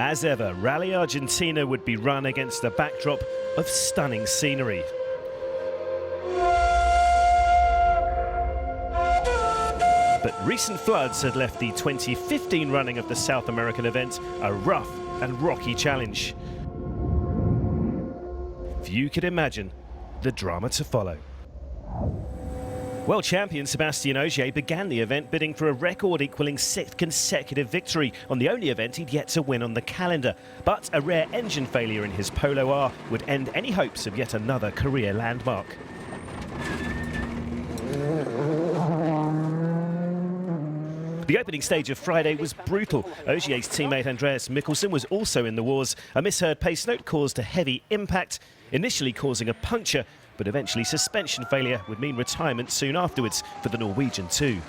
As ever, Rally Argentina would be run against a backdrop of stunning scenery. But recent floods had left the 2015 running of the South American event a rough and rocky challenge. Few could imagine the drama to follow. World champion Sébastien Ogier began the event bidding for a record-equalling 6th consecutive victory on the only event he'd yet to win on the calendar. But a rare engine failure in his Polo R would end any hopes of yet another career landmark. The opening stage of Friday was brutal. Ogier's teammate Andreas Mikkelsen was also in the wars. A misheard pace note caused a heavy impact, initially causing a puncture, but eventually suspension failure would mean retirement soon afterwards for the Norwegian too.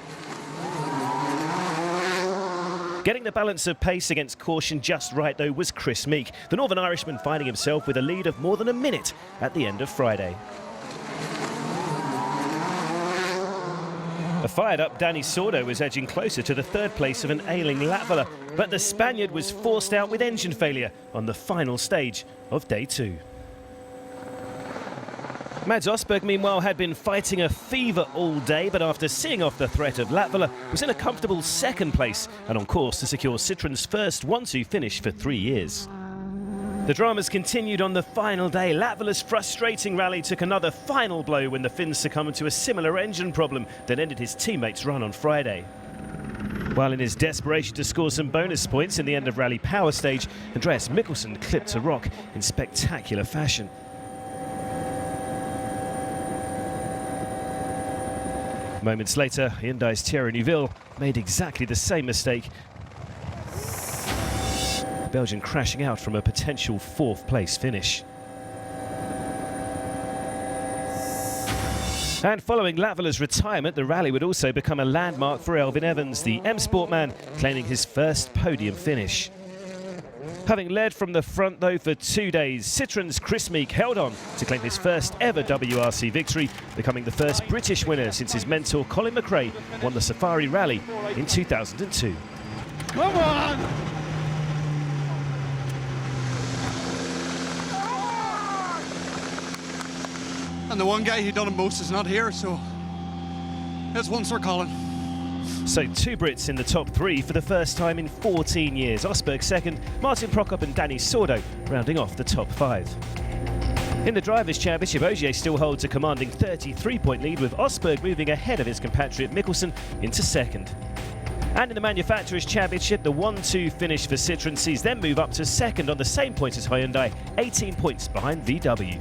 Getting the balance of pace against caution just right though was Chris Meek, the Northern Irishman finding himself with a lead of more than a minute at the end of Friday. A fired-up Dani Sordo was edging closer to the third place of an ailing Latvala, but the Spaniard was forced out with engine failure on the final stage of day 2. Mads Østberg, meanwhile, had been fighting a fever all day, but after seeing off the threat of Latvala, was in a comfortable second place and on course to secure Citroen's first 1-2 finish for 3 years. The dramas continued on the final day. Latvala's frustrating rally took another final blow when the Finns succumbed to a similar engine problem that ended his teammates' run on Friday. While in his desperation to score some bonus points in the end of rally power stage, Andreas Mikkelsen clipped a rock in spectacular fashion. Moments later, Hyundai's Thierry Neuville made exactly the same mistake, Belgian crashing out from a potential 4th place finish. And following Latvala's retirement, the rally would also become a landmark for Elfyn Evans, the M-Sport man, claiming his first podium finish. Having led from the front though for 2 days, Citroen's Chris Meek held on to claim his first ever WRC victory, becoming the first British winner since his mentor Colin McRae won the Safari Rally in 2002. Come on! And the one guy who done it most is not here, so there's one for Colin. So 2 Brits in the top 3 for the first time in 14 years. Østberg second, Martin Prokop and Dani Sordo rounding off the top 5. In the Drivers' Championship, Ogier still holds a commanding 33-point lead, with Østberg moving ahead of his compatriot Mikkelsen into second. And in the Manufacturers' Championship, the 1-2 finish for Citroën sees them move up to second on the same points as Hyundai, 18 points behind VW.